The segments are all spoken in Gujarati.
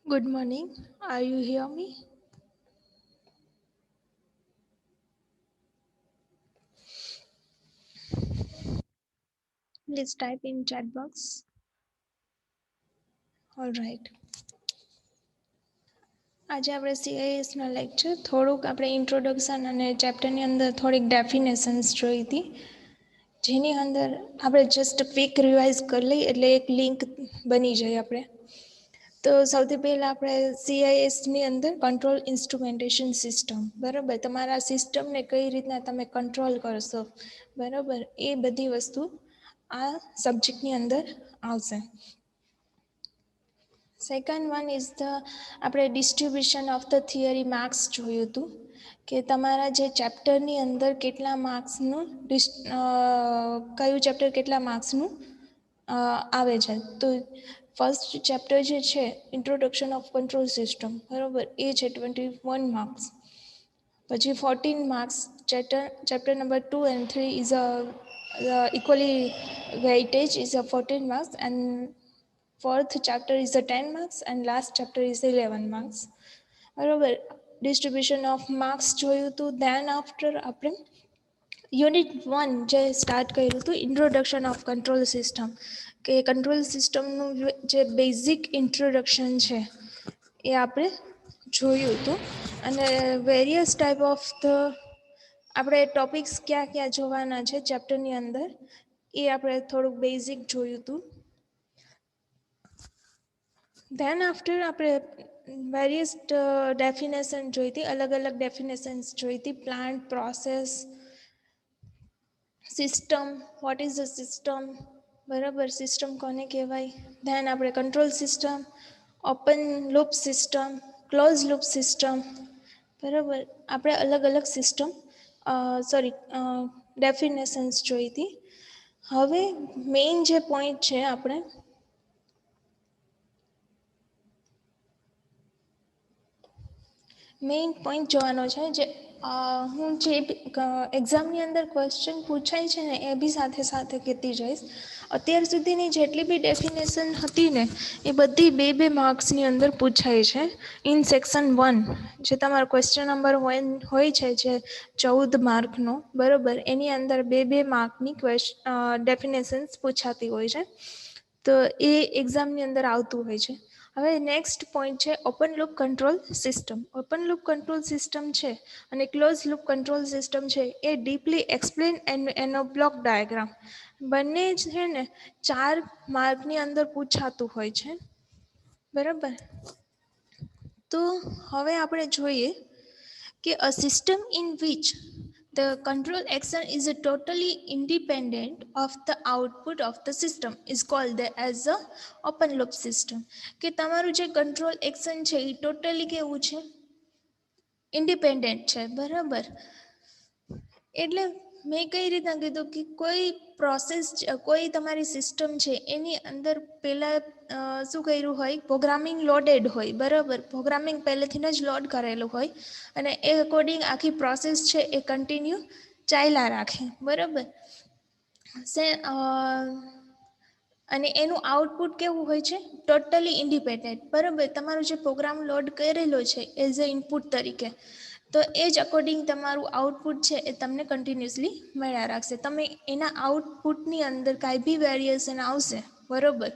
Good morning. Are you hear me? Please type in chat box. All right. આજે આપણે સીઆઈએસના લેક્ચર થોડુંક આપણે ઇન્ટ્રોડક્શન અને ચેપ્ટરની અંદર થોડીક ડેફિનેશન્સ જોઈ હતી, જેની અંદર આપણે જસ્ટ ક્વિક રિવાઇઝ કરી લઈએ એટલે એક લિંક બની જાય આપણે. તો સૌથી પહેલાં આપણે સીઆઈએસની અંદર કંટ્રોલ ઇન્સ્ટ્રુમેન્ટેશન સિસ્ટમ, બરાબર, તમારા સિસ્ટમને કઈ રીતના તમે કંટ્રોલ કરશો, બરાબર, એ બધી વસ્તુ આ સબ્જેક્ટની અંદર આવશે. સેકન્ડ વન ઇઝ આપણે distribution of the theory marks જોયું હતું કે તમારા જે ચેપ્ટરની અંદર કેટલા માર્ક્સનું કયું ચેપ્ટર કેટલા માર્ક્સનું આવે છે. તો ફર્સ્ટ ચેપ્ટર જે છે ઇન્ટ્રોડક્શન ઓફ કંટ્રોલ સિસ્ટમ, બરાબર, એ છે 21 માર્ક્સ. પછી 14 marks chapter number 2 and 3 is equally weightage is a 14 marks, and fourth chapter is a 10 marks and last chapter is 11 marks. બરાબર, ડિસ્ટ્રીબ્યુશન ઓફ માર્ક્સ જોયું હતું. ધેન આફ્ટર આપણે યુનિટ 1 જે સ્ટાર્ટ કર્યું હતું, ઇન્ટ્રોડક્શન ઓફ કંટ્રોલ સિસ્ટમ, કે કંટ્રોલ સિસ્ટમનું જે બેઝિક ઇન્ટ્રોડક્શન છે એ આપણે જોયું હતું. અને વેરિયસ ટાઈપ ઓફ ધ આપણે ટોપિક્સ ક્યાં ક્યાં જોવાના છે ચેપ્ટરની અંદર એ આપણે થોડુંક બેઝિક જોયું હતું. ધેન આફ્ટર આપણે વેરિયસ ડેફિનેશન જોઈ હતી, અલગ અલગ ડેફિનેશન્સ જોઈ હતી. Plant, process, system, what is a system, બરાબર, સિસ્ટમ કોને કહેવાય. ધેન આપણે control system, open loop system, close loop system, બરાબર, આપણે અલગ અલગ સિસ્ટમ ડેફિનેશન્સ જોઈ હતી. હવે મેઇન જે પોઈન્ટ છે આપણે મેઇન પોઈન્ટ જોવાનો છે, જે હું જે એક્ઝામની અંદર ક્વેશ્ચન પૂછાય છે ને એ બી સાથે સાથે કહેતી જઈશ. અત્યાર સુધીની જેટલી બી ડેફિનેશન હતી ને એ બધી બે બે માર્ક્સની અંદર પૂછાય છે. ઇન સેક્શન 1 જે તમારો ક્વેશ્ચન નંબર હોય છે જે 14 માર્કનો, બરાબર, એની અંદર બે બે માર્કની ડેફિનેશન્સ પૂછાતી હોય છે. તો એ એક્ઝામની અંદર આવતું હોય છે. હવે નેક્સ્ટ પોઈન્ટ છે open loop control system. Open loop control system છે અને ક્લોઝ લૂપ કંટ્રોલ સિસ્ટમ છે એ ડીપલી એક્સપ્લેન એનો બ્લોક ડાયાગ્રામ બંને છે ને 4 માર્કની અંદર પૂછાતું હોય છે, બરાબર. તો હવે આપણે જોઈએ કે a system in which the control action is totally independent of the output of the system is called as a open loop system. કે તમારું જે કંટ્રોલ એક્શન છે એ ટોટલી કેવું છે, ઇન્ડિપેન્ડન્ટ છે, બરાબર. એટલે મેં કઈ રીતના કીધું કે કોઈ પ્રોસેસ, કોઈ તમારી સિસ્ટમ છે એની અંદર પહેલાં શું કર્યું હોય, પ્રોગ્રામિંગ લોડેડ હોય, બરાબર, પ્રોગ્રામિંગ પહેલેથી જ લોડ કરેલું હોય અને એ અકોર્ડિંગ આખી પ્રોસેસ છે એ કન્ટિન્યુ ચાલ્યા રાખે, બરાબર. અને એનું આઉટપુટ કેવું હોય છે, ટોટલી ઇન્ડિપેન્ડન્ટ, બરાબર. તમારું જે પ્રોગ્રામ લોડ કરેલો છે એઝ અ ઇનપુટ તરીકે, તો એ જ અકોર્ડિંગ તમારું આઉટપુટ છે એ તમને કન્ટિન્યુઅસલી મળ્યા રાખશે. તમે એના આઉટપુટની અંદર કાંઈ બી વેરિએશન આવશે, બરાબર,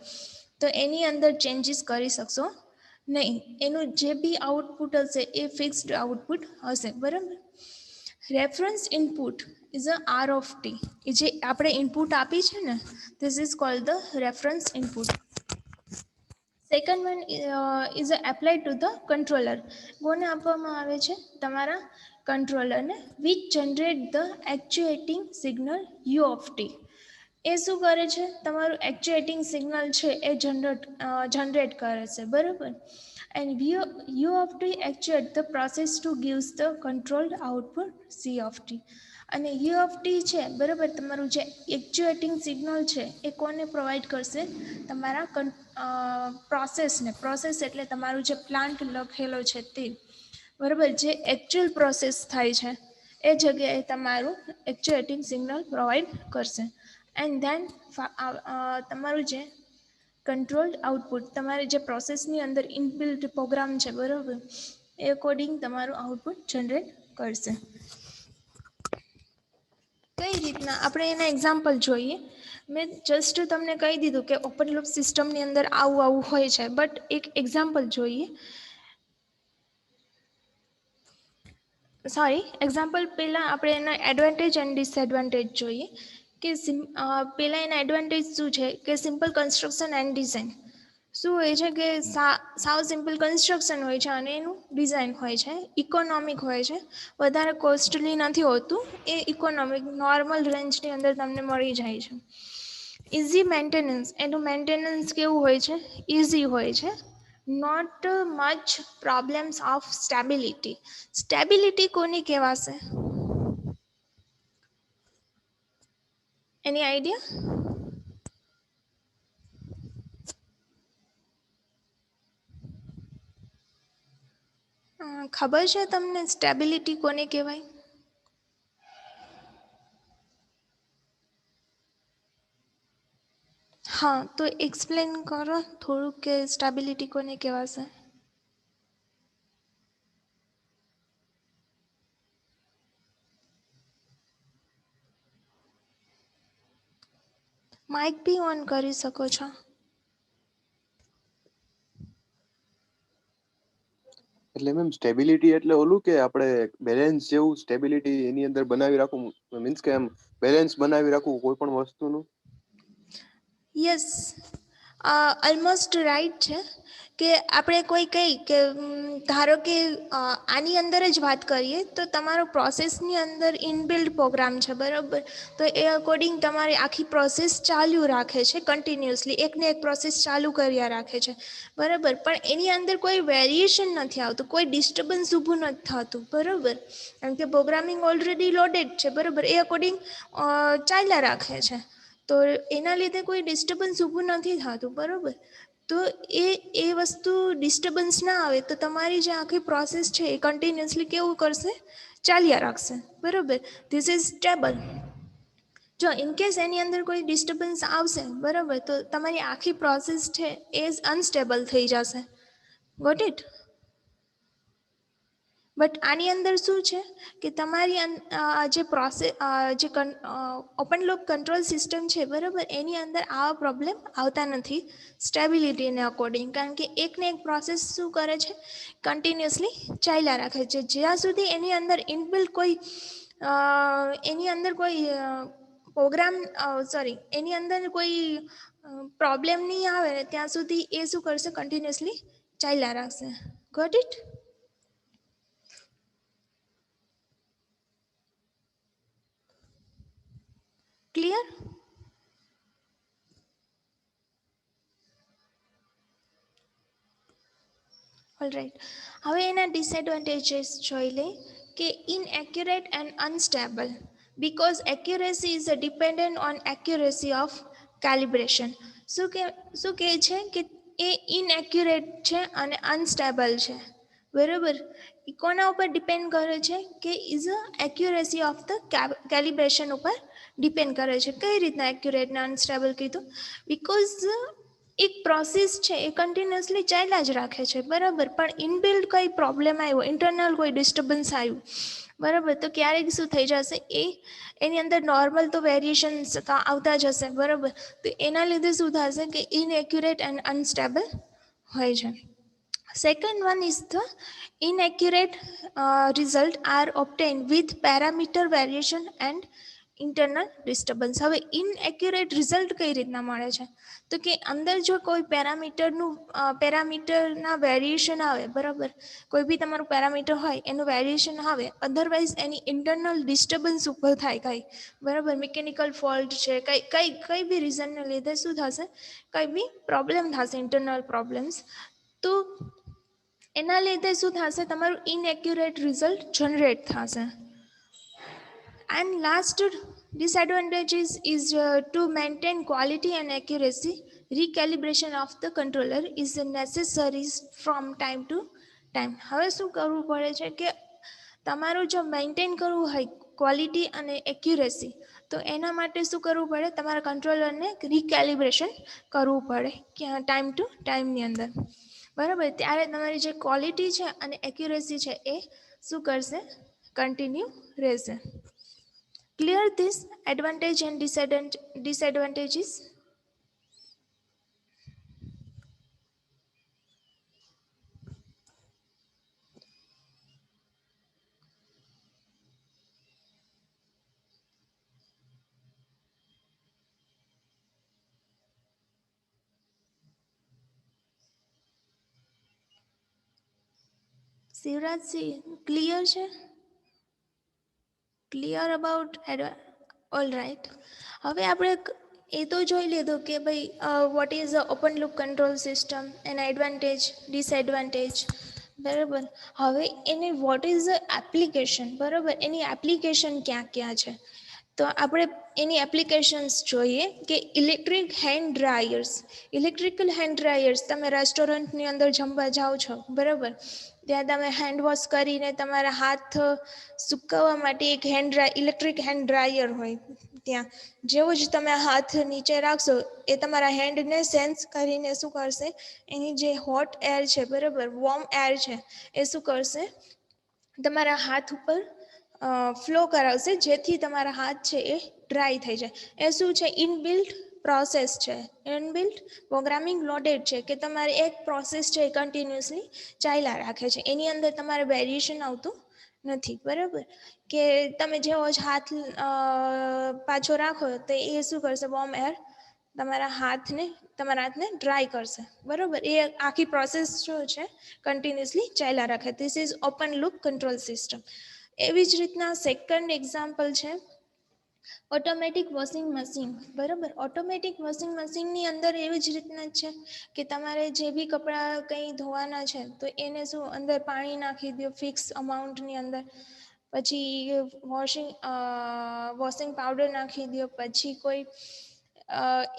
તો એની અંદર ચેન્જીસ કરી શકશો નહીં. એનું જે બી આઉટપુટ હશે એ ફિક્સ્ડ આઉટપુટ હશે, બરાબર. Reference input is a R of T. એ જે આપણે ઇનપુટ આપી છે ને, this is called the reference input. Second one is apply to the controller. કોને આપવામાં આવે છે, તમારા કંટ્રોલરને. Which generate the actuating signal U of T. એ શું કરે છે, તમારું એક્ચ્યુએટિંગ સિગ્નલ છે એ જનરેટ કરે છે, બરાબર. And you of T actuate the process two gives the controlled output sea of T. અને યુ ઓફ ટી છે, બરાબર, તમારું જે એક્ચ્યુએટિંગ સિગ્નલ છે એ કોને પ્રોવાઈડ કરશે, તમારા પ્રોસેસને. પ્રોસેસ એટલે તમારું જે પ્લાન્ટ લખેલો છે તે, બરાબર, જે એકચ્યુઅલ પ્રોસેસ થાય છે એ જગ્યાએ તમારું એક્ચ્યુએટિંગ સિગ્નલ પ્રોવાઈડ કરશે. એન્ડ ધેન તમારું જે કંટ્રોલ્ડ આઉટપુટ તમારે જે પ્રોસેસની અંદર ઇનબિલ્ટ પ્રોગ્રામ છે બરાબર, એ અકોર્ડિંગ તમારું આઉટપુટ જનરેટ કરશે. કઈ રીતના આપણે એના એક્ઝામ્પલ જોઈએ. મેં જસ્ટ તમને કહી દીધું કે ઓપન લૂપ સિસ્ટમની અંદર આવું આવું હોય છે, બટ એક એક્ઝામ્પલ જોઈએ. એક્ઝામ્પલ પહેલાં આપણે એના એડવાન્ટેજ એન્ડ ડિસએડવાન્ટેજ જોઈએ. કે પહેલાં એના એડવાન્ટેજ શું છે કે સિમ્પલ કન્સ્ટ્રક્શન એન્ડ ડિઝાઇન. શું હોય છે કે સાવ સિમ્પલ કન્સ્ટ્રક્શન હોય છે અને એનું ડિઝાઇન હોય છે. ઇકોનોમિક હોય છે, વધારે કોસ્ટલી નથી હોતું, એ ઇકોનોમિક નોર્મલ રેન્જની અંદર તમને મળી જાય છે. ઇઝી મેન્ટેનન્સ, એનું મેન્ટેનન્સ કેવું હોય છે, ઇઝી હોય છે. Not much problems of stability. Stability કોની કહેવાશે? Any idea? ખબર છે તમને સ્ટેબિલિટી કોને કહેવાય? હા, તો એક્સપ્લેન કરો થોડુંક કે સ્ટેબિલિટી કોને કહેવાશે. માઇક બી ઓન કરી શકો છો. એટલે મેમ સ્ટેબિલિટી એટલે ઓલું કે આપણે બેલેન્સ જેવું સ્ટેબિલિટી એની અંદર બનાવી રાખવું, મીન્સ કે એમ બેલેન્સ બનાવી રાખવું કોઈ પણ વસ્તુનું. યસ, ઓલમોસ્ટ રાઈટ છે. કે આપણે કોઈ કહી કે ધારો કે આની અંદર જ વાત કરીએ તો તમારો પ્રોસેસની અંદર ઇનબિલ્ડ પ્રોગ્રામ છે બરાબર. તો એ અકોર્ડિંગ તમારી આખી પ્રોસેસ ચાલ્યું રાખે છે કન્ટિન્યુઅસલી, એકને એક પ્રોસેસ ચાલુ કર્યા રાખે છે. બરાબર, પણ એની અંદર કોઈ વેરિએશન નથી આવતું, કોઈ ડિસ્ટર્બન્સ ઊભું નથી થતું બરાબર. કારણ કે પ્રોગ્રામિંગ ઓલરેડી લોડેડ છે બરાબર, એ અકોર્ડિંગ ચાલ્યા રાખે છે. તો એના લીધે કોઈ ડિસ્ટર્બન્સ ઊભું નથી થતું બરાબર. તો એ વસ્તુ ડિસ્ટર્બન્સ ના આવે તો તમારી જે આખી પ્રોસેસ છે એ કન્ટિન્યુઅસલી કેવું કરશે, ચાલ્યા રાખશે બરાબર. This is stable. જો ઇનકેસ એની અંદર કોઈ ડિસ્ટર્બન્સ આવશે બરાબર, તો તમારી આખી પ્રોસેસ છે એ અનસ્ટેબલ થઈ જશે. Got it? બટ આની અંદર શું છે કે તમારી જે પ્રોસેસ જે ઓપન લૂપ કંટ્રોલ સિસ્ટમ છે બરાબર, એની અંદર આવા પ્રોબ્લેમ આવતા નથી સ્ટેબિલિટીને અકોર્ડિંગ. કારણ કે એકને એક પ્રોસેસ શું કરે છે, કન્ટિન્યુઅસલી ચાલ્યા રાખે છે. જ્યાં સુધી એની અંદર ઇનબિલ્ટ કોઈ એની અંદર કોઈ પ્રોગ્રામ એની અંદર કોઈ પ્રોબ્લેમ નહીં આવે ને ત્યાં સુધી એ શું કરશે, કન્ટિન્યુઅસલી ચાલ્યા રાખશે. Got it? ક્લિયર? ઓલરાઈટ, હવે એના ડિસએડવાન્ટેજીસ જોઈ લઈ. કે inaccurate and unstable, because accuracy is dependent on accuracy of calibration. શું કહે છે કે એ ઇનએક્યુરેટ છે અને અનસ્ટેબલ છે બરાબર. કોના ઉપર ડિપેન્ડ કરે છે કે is accuracy of the calibration ઉપર ડિપેન્ડ કરે છે. કઈ રીતના એક્યુરેટ ને અનસ્ટેબલ કીધું? બિકોઝ એક પ્રોસેસ છે એ કન્ટિન્યુઅસલી ચાલ્યા જ રાખે છે બરાબર, પણ ઇનબિલ્ડ કંઈ પ્રોબ્લેમ આવ્યો, ઇન્ટરનલ કોઈ ડિસ્ટર્બન્સ આવ્યું બરાબર, તો ક્યારેક શું થઈ જશે, એની અંદર નોર્મલ તો વેરિએશન્સ આવતા જ હશે બરાબર. તો એના લીધે શું થશે કે ઇનએક્યુરેટ એન્ડ અનસ્ટેબલ હોય છે. Second one is the inaccurate result are obtained with parameter variation and internal disturbance. હવે ઇનએક્યુરેટ રિઝલ્ટ કઈ રીતના મળે છે, તો કે અંદર જો કોઈ પેરામીટરના વેરિએશન આવે બરાબર, કોઈ બી તમારું પેરામીટર હોય એનું વેરિએશન આવે, અધરવાઇઝ એની ઇન્ટરનલ ડિસ્ટર્બન્સ ઊભો થાય કાંઈ બરાબર, મિકેનિકલ ફોલ્ટ છે, કઈ બી રીઝનને લીધે શું થશે, કંઈ બી પ્રોબ્લેમ થશે, ઇન્ટરનલ પ્રોબ્લેમ્સ. તો એના લીધે શું થશે, તમારું ઇનએક્યુરેટ રિઝલ્ટ જનરેટ થશે. And last disadvantages is to maintain quality and accuracy, recalibration of the controller is necessary from time to time. હવે શું કરવું પડે છે કે તમારું જો મેન્ટેન કરવું હોય ક્વોલિટી અને એક્યુરેસી, તો એના માટે શું કરવું પડે, તમારા કંટ્રોલરને રિકેલિબ્રેશન કરવું પડે ટાઈમ ટુ ટાઈમની અંદર, બરાબર. ત્યારે તમારી જે ક્વોલિટી છે અને એક્યુરેસી છે એ શું કરશે, કન્ટિન્યુ રહેશે. Clear this advantage and disadvantages. Shivrajsinh, clear છે? Clear about all right. હવે આપણે એ તો જોઈ લીધું કે ભાઈ what is a open loop control system, એના એડવાન્ટેજ, ડિસએડવાન્ટેજ, બરાબર. હવે એને વોટ ઇઝ અ એપ્લિકેશન, બરાબર, એની એપ્લિકેશન ક્યાં ક્યાં છે, તો આપણે એની એપ્લિકેશન્સ જોઈએ કે ઇલેક્ટ્રિક હેન્ડ ડ્રાયર્સ. ઇલેક્ટ્રિકલ હેન્ડ ડ્રાયર્સ, તમે રેસ્ટોરન્ટની અંદર જમવા જાઓ છો, બરાબર, ત્યાં તમે હેન્ડ વોશ કરીને તમારા હાથ સુકવવા માટે એક ઇલેક્ટ્રિક હેન્ડ ડ્રાયર હોય. ત્યાં જેવું જ તમે હાથ નીચે રાખશો એ તમારા હેન્ડને સેન્સ કરીને શું કરશે, એની જે હોટ એર છે, બરાબર, વોર્મ એર છે, એ શું કરશે, તમારા હાથ ઉપર ફ્લો કરાવશે, જેથી તમારા હાથ છે એ ડ્રાય થઈ જાય. એ શું છે, ઇનબિલ્ટ પ્રોસેસ છે, ઇનબિલ્ટ પ્રોગ્રામિંગ લોડેડ છે, કે તમારે એક પ્રોસેસ છે એ કન્ટિન્યુઅસલી ચાલ્યા રાખે છે, એની અંદર તમારે વેરિએશન આવતું નથી, બરાબર. કે તમે જેવો જ હાથ પાછો રાખો તો એ શું કરશે, વોર્મ એર તમારા હાથને ડ્રાય કરશે, બરાબર. એ આખી પ્રોસેસ શું છે, કન્ટિન્યુઅસલી ચાલ્યા રાખે. This is open loop control system. એવી જ રીતના સેકન્ડ એક્ઝામ્પલ છે ઓટોમેટિક વોશિંગ મશીન, બરાબર. ઓટોમેટિક વોશિંગ મશીનની અંદર એવી જ રીતના જ છે કે તમારે જે બી કપડાં કંઈ ધોવાના છે તો એને શું અંદર પાણી નાખી દો ફિક્સ અમાઉન્ટની અંદર, પછી વોશિંગ પાવડર નાખી દો, પછી કોઈ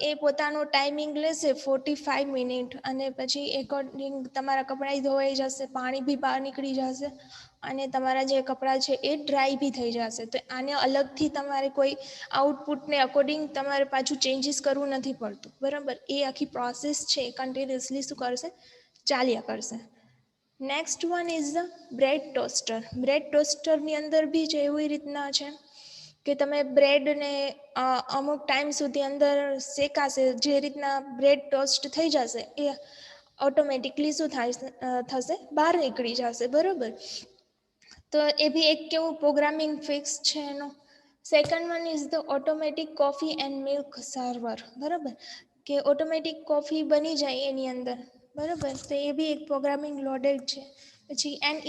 એ પોતાનો ટાઈમિંગ લેશે 45 મિનિટ, અને પછી એકોર્ડિંગ તમારા કપડાં ધોવાઈ જશે, પાણી બી બહાર નીકળી જશે, અને તમારા જે કપડાં છે એ ડ્રાય બી થઈ જશે. તો આને અલગથી તમારે કોઈ આઉટપુટને અકોર્ડિંગ તમારે પાછું ચેન્જીસ કરવું નથી પડતું, બરાબર. એ આખી પ્રોસેસ છે એ કન્ટિન્યુઅસલી શું કરશે, ચાલ્યા કરશે. Next one is the bread toaster. Bread ટોસ્ટરની અંદર બી જ એવી રીતના છે કે તમે બ્રેડને અમુક ટાઈમ સુધી અંદર શેકાશે, જે રીતના બ્રેડ ટોસ્ટ થઈ જશે એ ઓટોમેટિકલી શું થશે, બહાર નીકળી જશે, બરાબર. તો એ બી એક કેવું પ્રોગ્રામિંગ ફિક્સ છે એનું. Second one is the automatic coffee and milk server, બરાબર, કે ઓટોમેટિક કોફી બની જાય એની અંદર, બરાબર. તો એ બી એક પ્રોગ્રામિંગ લોડેડ છે. પછી એન્ડ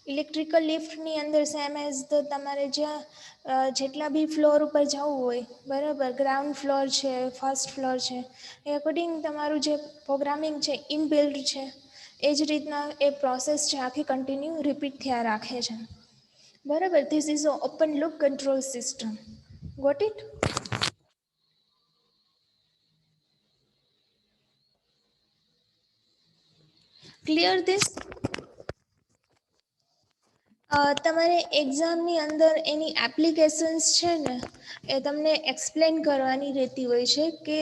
ઇલેક્ટ્રિકલ લિફ્ટની અંદર સેમ એઝ ધ તમારે જ્યાં જેટલા બી ફ્લોર ઉપર જવું હોય, બરાબર, ગ્રાઉન્ડ ફ્લોર છે, ફર્સ્ટ ફ્લોર છે, એ અકોર્ડિંગ તમારું જે પ્રોગ્રામિંગ છે ઇનબિલ્ડ છે, એ જ રીતના એ પ્રોસેસ છે આખી કન્ટિન્યુ રિપીટ થયા રાખે છે, બરાબર. This is a open loop control system. Got it? Clear this? તમારે એક્ઝામની અંદર એની એપ્લિકેશન્સ છે ને એ તમને એક્સપ્લેન કરવાની રહેતી હોય છે કે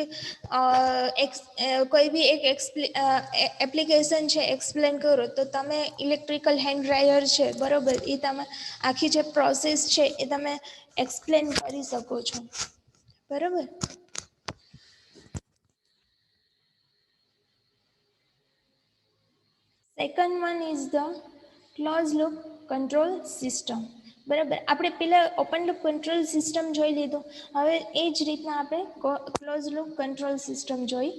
કોઈ બી એક એપ્લિકેશન છે એક્સપ્લેન કરો તો તમે ઇલેક્ટ્રિકલ હેન્ડ ડ્રાયર છે, બરાબર, એ તમે આખી જે પ્રોસેસ છે એ તમે એક્સપ્લેન કરી શકો છો, બરાબર. Second one is the close loop control system, બરાબર. આપણે પેલા ઓપન લૂપ કંટ્રોલ સિસ્ટમ જોઈ લીધું. હવે એ જ રીતના આપણે ક્લોઝ લૂપ કંટ્રોલ સિસ્ટમ જોઈ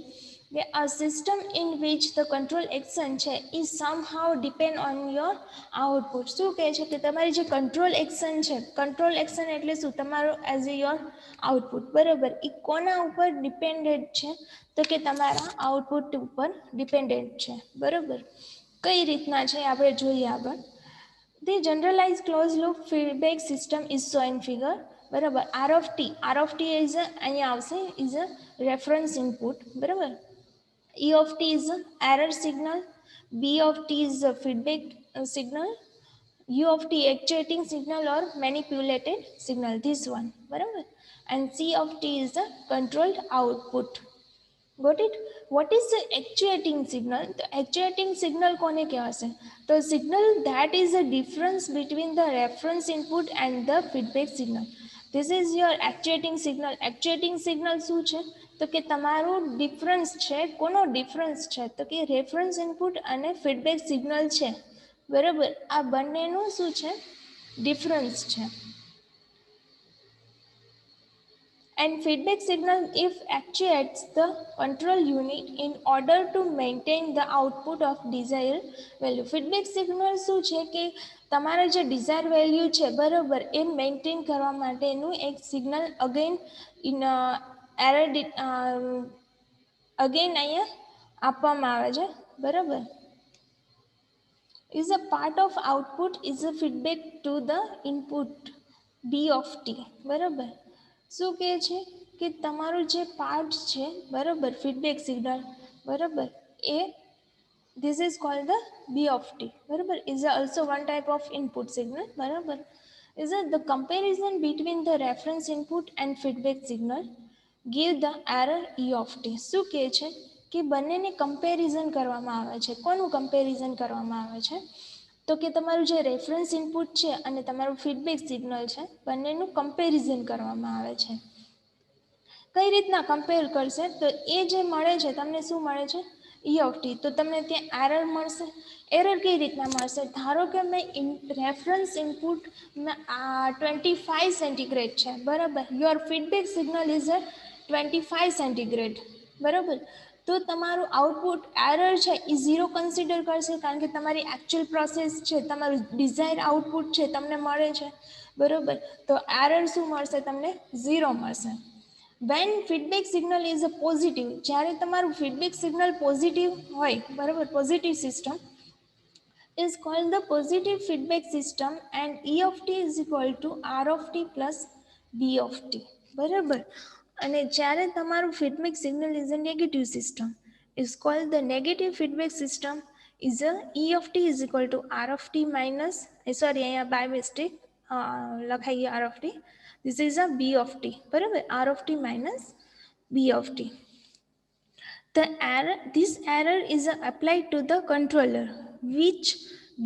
કે આ system in which the control action છે એ somehow depend on your output. શું કહે છે કે તમારી જે કંટ્રોલ એક્શન છે, કંટ્રોલ એક્શન એટલે શું, તમારો એઝ એ યોર આઉટપુટ, બરાબર, એ કોના ઉપર ડિપેન્ડેન્ટ છે, તો કે તમારા આઉટપુટ ઉપર ડિપેન્ડન્ટ છે, બરાબર. કઈ રીતના છે આપણે જોઈએ આગળ. The generalize close loop feedback system is show in figure, બરાબર. આર ઓફ ટી ઇઝ અહીંયા આવશે, ઇઝ અ રેફરન્સ ઇનપુટ, બરાબર. E of t is a error signal, B of t is a feedback signal, U of t actuating signal or manipulated signal, this one, બરાબર. And C of t is the controlled output. Got it? What is the actuating signal? The actuating signal કોને કહેવાશે? The signal that is the difference between the reference input and the feedback signal. This is your actuating signal. Actuating signal શું છે? તો કે તમારું ડિફરન્સ છે. કોનો ડિફરન્સ છે? તો કે રેફરન્સ ઇનપુટ અને ફીડબેક સિગ્નલ છે. બરાબર. આ બંનેનું શું છે? ડિફરન્સ છે. And feedback signal if actuates the control unit in order to maintain the output of desired value. Feedback signal શું છે કે તમારે જે ડિઝાયર વેલ્યુ છે બરાબર એ મેન્ટેન કરવા માટેનું એક signal again in error again અહીંયા આપવામાં આવે છે બરાબર. Is a part of output is a feedback to the input B of t. બરાબર. શું કહે છે કે તમારું જે પાર્ટ છે બરાબર ફીડબેક સિગ્નલ બરાબર એ this is called the B of t. બરાબર. is also one type of input signal. બરાબર. is the comparison between the reference input and feedback signal give the error E of t. શું કહે છે કે બંનેને કમ્પેરિઝન કરવામાં આવે છે. કોનું કમ્પેરિઝન કરવામાં આવે છે? તો કે તમારું જે રેફરન્સ ઇનપુટ છે અને તમારું ફીડબેક સિગ્નલ છે બંનેનું કમ્પેરિઝન કરવામાં આવે છે. કઈ રીતના કમ્પેર કરશે? તો એ જે મળે છે તમને શું મળે છે? E of t. તો તમને ત્યાં એરર મળશે. એરર કઈ રીતના મળશે? ધારો કે મેં રેફરન્સ ઇનપુટ 25 સેન્ટીગ્રેડ છે બરાબર. Your feedback signal is 25 centigrade બરાબર. તો તમારું આઉટપુટ એરર છે એ 0 કન્સિડર કરશે કારણ કે તમારી એકચ્યુઅલ પ્રોસેસ છે તમારું ડિઝાયર આઉટપુટ છે તમને મળે છે બરાબર. તો એરર શું મળશે? તમને 0 મળશે. When feedback signal is a positive, જ્યારે તમારું ફીડબેક સિગ્નલ પોઝિટિવ હોય બરાબર positive system is called the positive feedback system and E of t is equal to R of t plus B of t. બરાબર. અને જ્યારે તમારું feedback signal is a negative system is called the negative feedback system is a E of t is equal to R of t minus sorry અહીંયા by mistake લખાઈ ગયું R of t. This is a B of t. બરાબર. R of t minus B of t. This error is applied to the controller which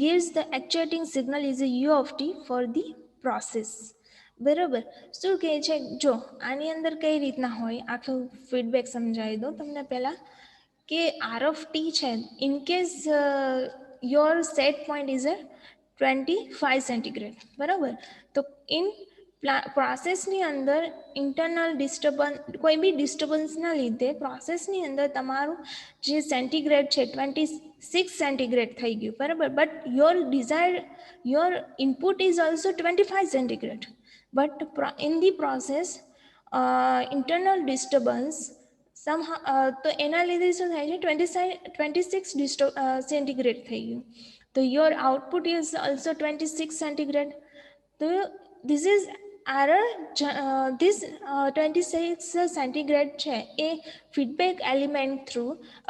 gives the actuating signal is a U of t for the process. બરાબર. શું કહે છે? જો આની અંદર કઈ રીતના હોય આખું ફીડબેક સમજાવી દો તમને પહેલા કે આર ઓફ ટી છે in case your set point is 25 centigrade બરાબર. તો ઇન પ્રોસેસની અંદર ઇન્ટરનલ ડિસ્ટર્બન્સ કોઈ બી ડિસ્ટર્બન્સના લીધે પ્રોસેસની અંદર તમારું જે સેન્ટીગ્રેડ છે 26 સેન્ટીગ્રેડ થઈ ગયું બરાબર. But your input is also 25 centigrade but in the process internal disturbance તો એના લીધે શું થાય છે 26 સેન્ટીગ્રેડ થઈ ગયું. તો your output is also 26 centigrade. તો this is error this 26 centigrade છે એ ફીડબેક એલિમેન્ટ થ્રુ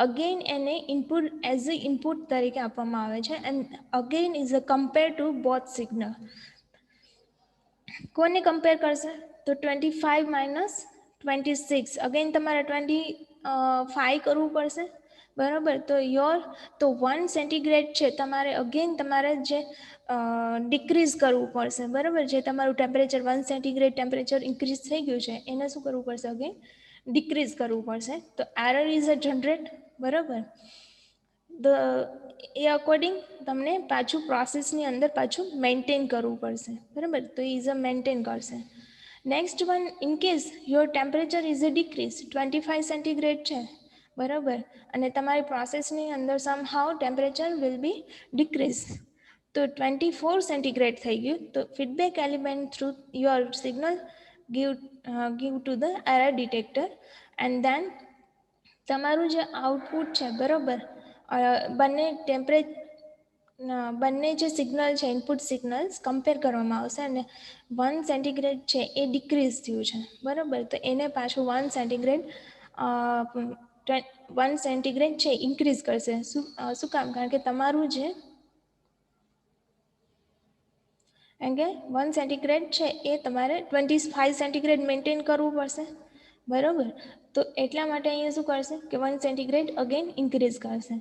અગેન એને ઇનપુટ એઝ અ ઇનપુટ તરીકે આપવામાં આવે છે and again is a compare to both signal. કોને કમ્પેર કરશે? તો 25 માઇનસ 26 અગેન તમારે 25 કરવું પડશે બરાબર. તો 1 સેન્ટીગ્રેડ છે તમારે અગેન તમારે જે ડિક્રીઝ કરવું પડશે બરાબર. જે તમારું ટેમ્પરેચર 1 સેન્ટીગ્રેડ ટેમ્પરેચર ઇન્ક્રીઝ થઈ ગયું છે એને શું કરવું પડશે? અગેન ડિક્રીઝ કરવું પડશે. તો એરર ઇઝ અ જનરેટ બરાબર. એ અકોર્ડિંગ તમને પાછું પ્રોસેસની અંદર પાછું મેન્ટેન કરવું પડશે બરાબર. તો ઇઝ અ મેન્ટેન કરશે. Next one in case your temperature is a decrease 25 centigrade છે બરાબર અને તમારી પ્રોસેસની અંદર somehow temperature will be decrease તો 24 સેન્ટીગ્રેડ થઈ ગયું. તો feedback element through your signal give to the error detector and then તમારું જે આઉટપુટ છે બરાબર બંને જે સિગ્નલ છે ઇનપુટ સિગ્નલ્સ કમ્પેર કરવામાં આવશે અને 1 સેન્ટીગ્રેડ છે એ ડિક્રીઝ થયું છે બરાબર. તો એને પાછું 1 સેન્ટીગ્રેડ છે ઇન્ક્રીઝ કરશે. શું કામ? કારણ કે તમારું જે કારણ કે 1 સેન્ટીગ્રેડ છે એ તમારે 25 સેન્ટીગ્રેડ મેન્ટેન કરવું પડશે, બરાબર. તો એટલા માટે અહીંયા શું કરશે કે 1 સેન્ટીગ્રેડ અગેન ઇન્ક્રીઝ કરશે.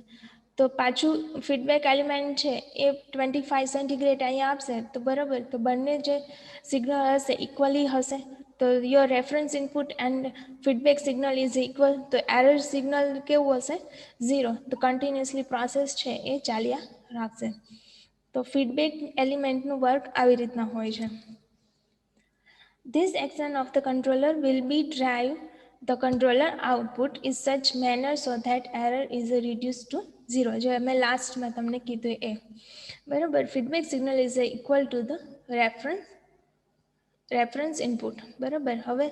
તો પાછું ફીડબેક એલિમેન્ટ છે એ 25 સેન્ટીગ્રેડ અહીંયા આપશે, તો બરાબર. તો બંને જે સિગ્નલ હશે ઇક્વલી હશે. તો your reference input and feedback signal is equal. તો એરર સિગ્નલ કેવું હશે? 0. તો કન્ટિન્યુઅસલી પ્રોસેસ છે એ ચાલ્યા રાખશે. તો ફીડબેક એલિમેન્ટનું વર્ક આવી રીતના હોય છે. This action of the controller will be drive the controller output in such manner so that error is reduced to 0. જે મેં લાસ્ટમાં તમને કીધું એ બરાબર. Feedback signal is equal to the reference input, બરાબર. હવે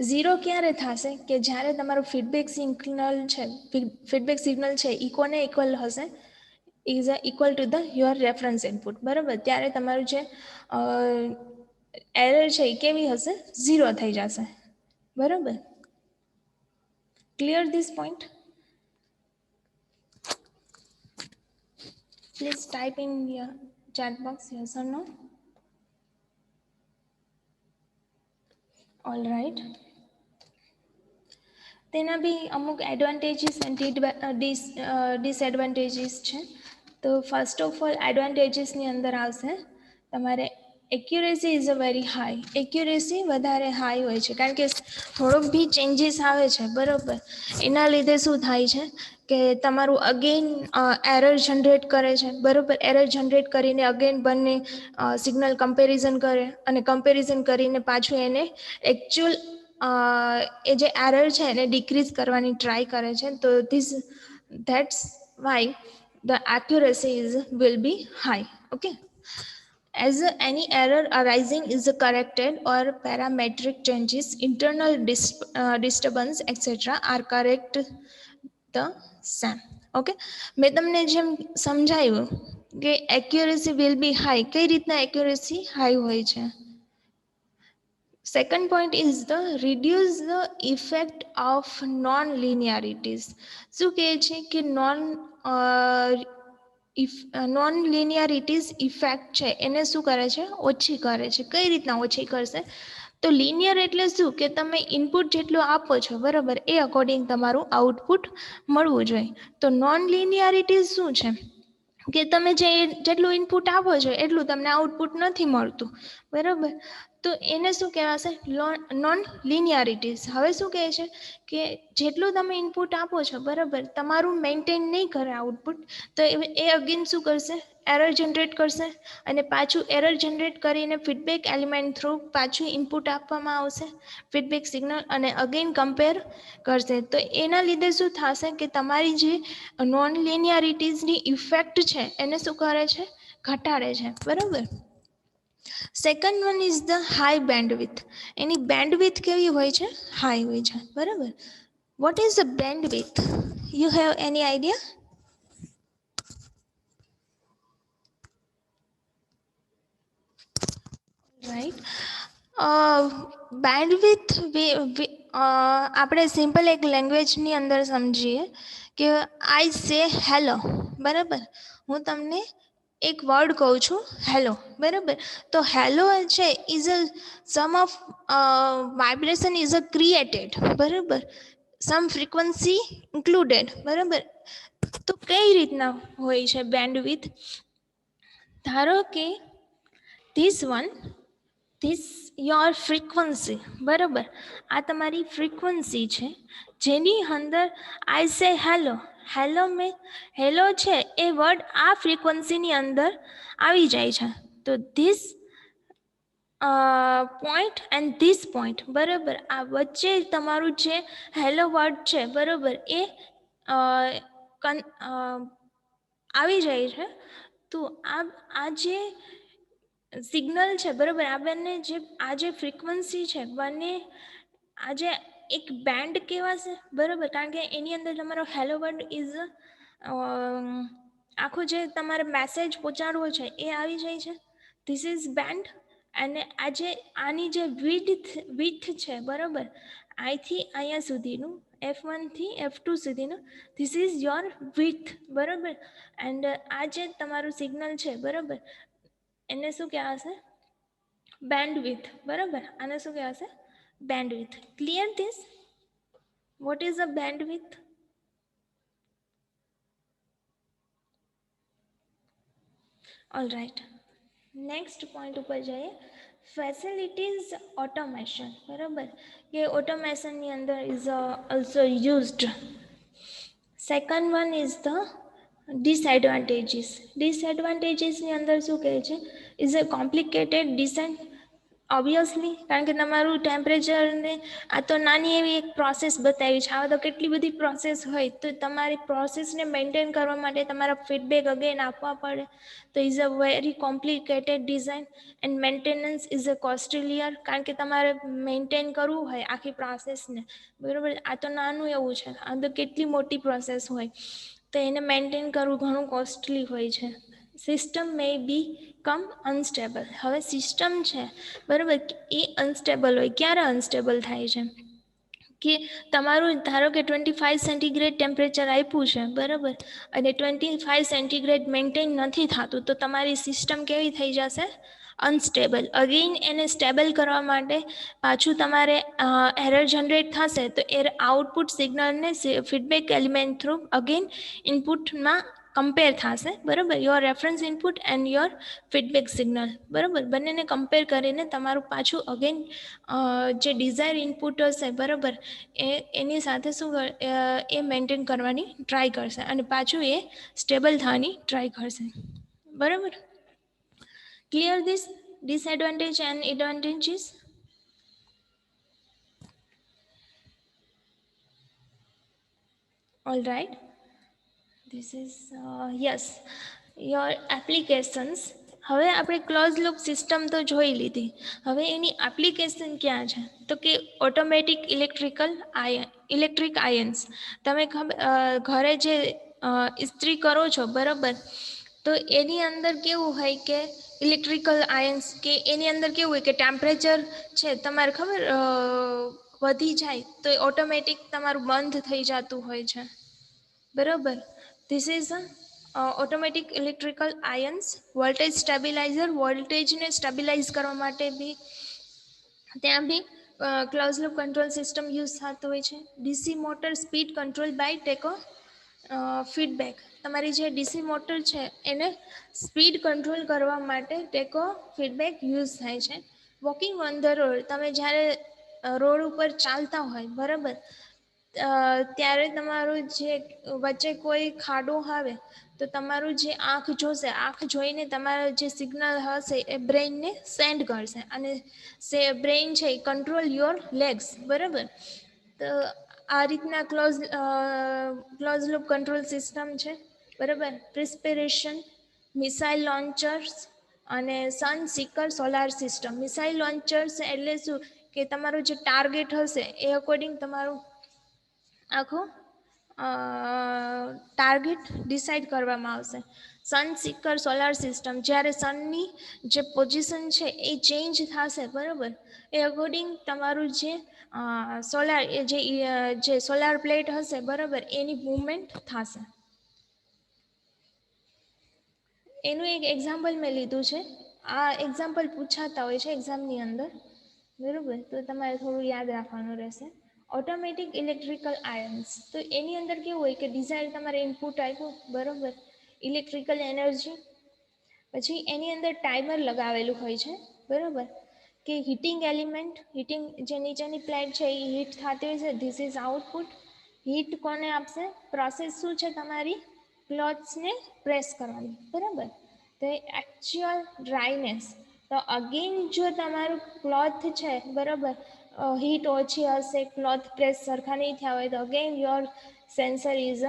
0 ક્યારે થશે કે જ્યારે તમારું ફીડબેક સિગ્નલ છે એ કોને ઇક્વલ હશે? Is equal to the your reference input, બરાબર. ત્યારે તમારું જે એરર છે એ કેવી હશે? 0 થઈ જશે, બરાબર. Clear this point? Please type in your chat box yes or no. All right. તેના બી અમુક એડવાન્ટેજીસ એન્ડ ડિસએડવાન્ટેજીસ છે. તો ફર્સ્ટ ઓફ ઓલ એડવાન્ટેજીસની અંદર આવશે તમારે accuracy is a very high. Accuracy વધારે હાઈ હોય છે કારણ કે થોડોક બી ચેન્જીસ આવે છે, બરાબર. એના લીધે શું થાય છે કે તમારું અગેન એરર જનરેટ કરે છે, બરાબર. એરર જનરેટ કરીને અગેન બંને સિગ્નલ કમ્પેરિઝન કરે અને કમ્પેરિઝન કરીને પાછું એને એકચ્યુઅલ એ જે એરર છે એને ડિક્રીઝ કરવાની ટ્રાય કરે છે. તો that's why the accuracy will be high. Okay. As any error arising is corrected or parametric changes, internal disturbance, etc. are correct the same. Okay. મેં તમને જેમ સમજાવ્યું કે એક્યુરેસી વિલ બી હાઈ, કઈ રીતના એક્યુરેસી હાઈ હોય છે? Second point is the reduce the effect of non-linearities. શું કહે છે કે નોન લિનિયરિટીઝ ઇફેક્ટ છે એને શું કરે છે? ઓછી કરે છે. કઈ રીતના ઓછી કરશે? તો લિનિયર એટલે શું કે તમે ઇનપુટ જેટલું આપો છો, બરાબર, એ અકોર્ડિંગ તમારું આઉટપુટ મળવું જોઈએ. તો નોન લિનિયરિટીઝ શું છે કે તમે જેટલું ઇનપુટ આપો છો એટલું તમને આઉટપુટ નથી મળતું, બરાબર. તો એને શું કહેવાશે? નોન લિનિયરિટીઝ. હવે શું કહે છે કે જેટલું તમે ઇનપુટ આપો છો, બરાબર, તમારું મેન્ટેન નહીં કરે આઉટપુટ, તો એ અગેન શું કરશે? એરર જનરેટ કરશે અને પાછું એરર જનરેટ કરીને ફીડબેક એલિમેન્ટ થ્રુ પાછું ઇનપુટ આપવામાં આવશે, ફીડબેક સિગ્નલ, અને અગેન કમ્પેર કરશે. તો એના લીધે શું થશે કે તમારી જે નોન લિનિયરિટીઝની ઇફેક્ટ છે એને શું કરે છે? ઘટાડે છે, બરાબર. Second one is the high bandwidth. Any bandwidth કેવી હોય છે? હાઈ હોય છે, બરાબર. What is the bandwidth? You have any idea? Right. Bandwidth આપણે સિમ્પલ એક લેંગ્વેજની અંદર સમજીએ કે આઈ સે હેલો, બરાબર. હું તમને એક વર્ડ કહું છું, હેલો, બરાબર. તો હેલો છે is a some of vibration is a created, બરાબર, સમ ફ્રીક્વન્સી ઇન્ક્લુડેડ, બરાબર. તો કઈ રીતના હોય છે બેન્ડવિથ? ધારો કે ધીસ યોર ફ્રીક્વન્સી, બરાબર, આ તમારી ફ્રીક્વન્સી છે જેની અંદર આઈ સે હેલો. હેલો છે એ વર્ડ આ ફ્રીક્વન્સીની અંદર આવી જાય છે. તો this point and this point, બરાબર, આ વચ્ચે તમારું જે હેલો વર્ડ છે, બરાબર, એ આવી જાય છે. તો આ જે સિગ્નલ છે, બરાબર, આ બંને આ જે ફ્રીક્વન્સી છે બંને આજે એક બેન્ડ કહેવાશે, બરાબર. કારણ કે એની અંદર તમારો હેલો વર્ડ ઇઝ આખું જે તમારે મેસેજ પહોંચાડવો છે એ આવી જાય છે. This is band. અને આની જે વિથ છે, બરાબર, અહીંથી અહીંયા સુધીનું, F1 થી F2 સુધીનું, ધીસ ઇઝ યોર વિથ, બરાબર. એન્ડ આ જે તમારું સિગ્નલ છે, બરાબર, એને શું કહેવાશે? બેન્ડવિથ, બરાબર, આને શું કહેવાશે? Bandwidth. Clear this? What is a bandwidth? All right, next point ઉપર જઈએ. ફેસિલિટીઝ ઓટોમેશન, બરાબર, કે ઓટોમેશનની અંદર is also used. Second one is the disadvantages. ડિસએડવાન્ટેજીસની અંદર શું કહે છે? Is a complicated design. Obviously, કારણ કે તમારું ટેમ્પરેચરને આ તો નાની એવી એક પ્રોસેસ બતાવી છે. આવા તો કેટલી બધી પ્રોસેસ હોય, તો તમારી પ્રોસેસને મેન્ટેન કરવા માટે તમારા ફીડબેક અગેન આપવા પડે. તો is a very complicated design and maintenance is a costlier, કારણ કે તમારે મેન્ટેન કરવું હોય આખી પ્રોસેસને, બરાબર. આ તો નાનું એવું છે, આ તો કેટલી મોટી પ્રોસેસ હોય, તો એને મેન્ટેન કરવું ઘણું કોસ્ટલી હોય છે. સિસ્ટમ મે બી કમ અનસ્ટેબલ. હવે સિસ્ટમ છે, બરાબર, એ અનસ્ટેબલ હોય. ક્યારે અનસ્ટેબલ થાય છે? કે તમારું ધારો કે 25 સેન્ટીગ્રેડ ટેમ્પરેચર આપ્યું છે, બરાબર, અને 25 સેન્ટીગ્રેડ મેન્ટેન નથી થતું, તો તમારી સિસ્ટમ કેવી થઈ જશે? અનસ્ટેબલ. અગેઇન એને સ્ટેબલ કરવા માટે પાછું તમારે એરર જનરેટ થશે, તો આઉટપુટ સિગ્નલને ફીડબેક એલિમેન્ટ થ્રુ અગેન ઇનપુટમાં કમ્પેર થશે, બરાબર. Your reference input and your feedback signal, બરાબર, બંનેને કમ્પેર કરીને તમારું પાછું અગેન જે ડિઝાયર ઇનપુટ હશે, બરાબર, એની સાથે શું એ મેન્ટેન કરવાની ટ્રાય કરશે, અને પાછું એ સ્ટેબલ થવાની ટ્રાય કરશે, બરાબર. Clear this disadvantage and advantages? all right, this is yes, your applications. હવે આપણે ક્લોઝ લૂપ સિસ્ટમ તો જોઈ લીધી. હવે એની એપ્લિકેશન ક્યાં છે? તો કે ઓટોમેટિક ઇલેક્ટ્રિક આયન્સ. તમે ઘરે જે ઇસ્ત્રી કરો છો, બરાબર, તો એની અંદર કેવું હોય કે ઇલેક્ટ્રિકલ આયન્સ, કે એની અંદર કેવું હોય કે ટેમ્પરેચર છે તમારે ખબર વધી જાય તો ઓટોમેટિક તમારું બંધ થઈ જતું હોય છે, બરાબર. This is automatic electrical irons. Voltage stabiliser, વોલ્ટેજને સ્ટેબિલાઇઝ કરવા માટે બી ત્યાં બી close loop control system use થતો હોય છે. DC motor speed control by tacho feedback. તમારી જે ડીસી મોટર છે એને સ્પીડ કંટ્રોલ કરવા માટે ટેકો ફીડબેક યુઝ થાય છે. Walking on the road. તમે જ્યારે રોડ ઉપર ચાલતા હોય, બરાબર, ત્યારે તમારું જે વચ્ચે કોઈ ખાડો આવે તો તમારું જે આંખ જોશે, આંખ જોઈને તમારા જે સિગ્નલ હશે એ બ્રેઇનને સેન્ડ કરશે, અને બ્રેઇન છે એ કંટ્રોલ યોર લેગ્સ, બરાબર. તો આ રીતના ક્લોઝ લૂપ કંટ્રોલ સિસ્ટમ છે, બરાબર. પ્રિસ્પિરેશન, મિસાઇલ લોન્ચર્સ અને સન સિકર સોલાર સિસ્ટમ. મિસાઇલ લોન્ચર્સ એટલે શું? કે તમારું જે ટાર્ગેટ હશે એ અકોર્ડિંગ તમારું આખું ટાર્ગેટ ડિસાઇડ કરવામાં આવશે. સન સિકર સોલાર સિસ્ટમ, જ્યારે સનની જે પોઝિશન છે એ ચેન્જ થશે, બરાબર, એ અકોર્ડિંગ તમારું જે સોલાર જે સોલાર પ્લેટ હશે, બરાબર, એની મૂવમેન્ટ થશે. એનું એક એક્ઝામ્પલ મેં લીધું છે. આ એક્ઝામ્પલ પૂછાતા હોય છે એક્ઝામની અંદર, બરાબર, તો તમારે થોડું યાદ રાખવાનું રહેશે. ઓટોમેટિક ઇલેક્ટ્રિકલ આયન્સ, તો એની અંદર કેવું હોય કે ડિઝાયર તમારે ઇનપુટ આપ્યું, બરાબર, ઇલેક્ટ્રિકલ એનર્જી, પછી એની અંદર ટાઈમર લગાવેલું હોય છે, બરાબર, કે હીટિંગ એલિમેન્ટ, હીટિંગ જે નીચેની પ્લેટ છે એ હીટ થતી હોય છે. This is output. હીટ કોને આપશે? પ્રોસેસ શું છે તમારી? ક્લોથ્સને પ્રેસ કરવાની, બરાબર. તો એકચ્યુઅલ ડ્રાયનેસ, તો અગેન જો તમારું ક્લોથ છે, બરાબર, હીટ ઓછી હશે, ક્લોથ પ્રેસ સરખા નહીં થયા હોય, તો again your sensor is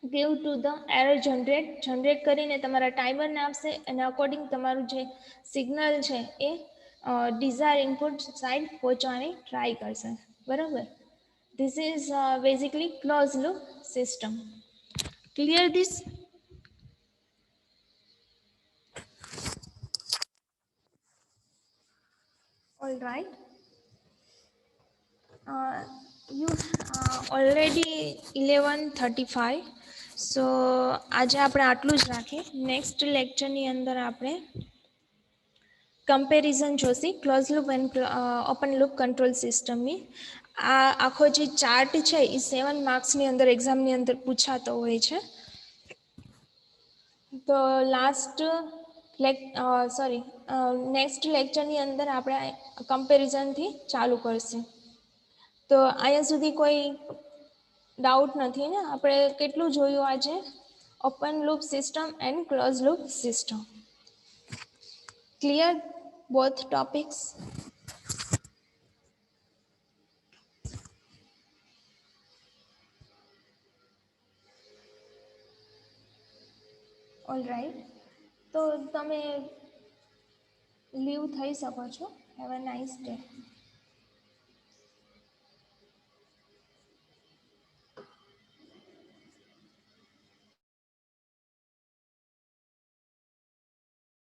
give to the error generate કરીને તમારા ટાઈમરને આપશે, અને અકોર્ડિંગ તમારું જે સિગ્નલ છે એ ડિઝાયર ઇનપુટ સાઇડ પહોંચવાની ટ્રાય કરશે, બરાબર. This is basically close loop system. Clear this? all right, you already 11:35, so આજે આપણે આટલું જ રાખીએ. નેક્સ્ટ લેક્ચરની અંદર આપણે કમ્પેરિઝન જોશી close loop and open loop control સિસ્ટમની. આ આખો જે ચાર્ટ છે એ 7 માર્ક્સની અંદર એક્ઝામની અંદર પૂછાતો હોય છે. તો નેક્સ્ટ લેક્ચરની અંદર આપણે કમ્પેરિઝનથી ચાલુ કરશું. તો અહીંયા સુધી કોઈ ડાઉટ નથી ને? આપણે કેટલું જોયું આજે? Open loop system and close loop system. Clear both topics? All right. તો તમે લીવ થઈ શકો છો. Have a nice day.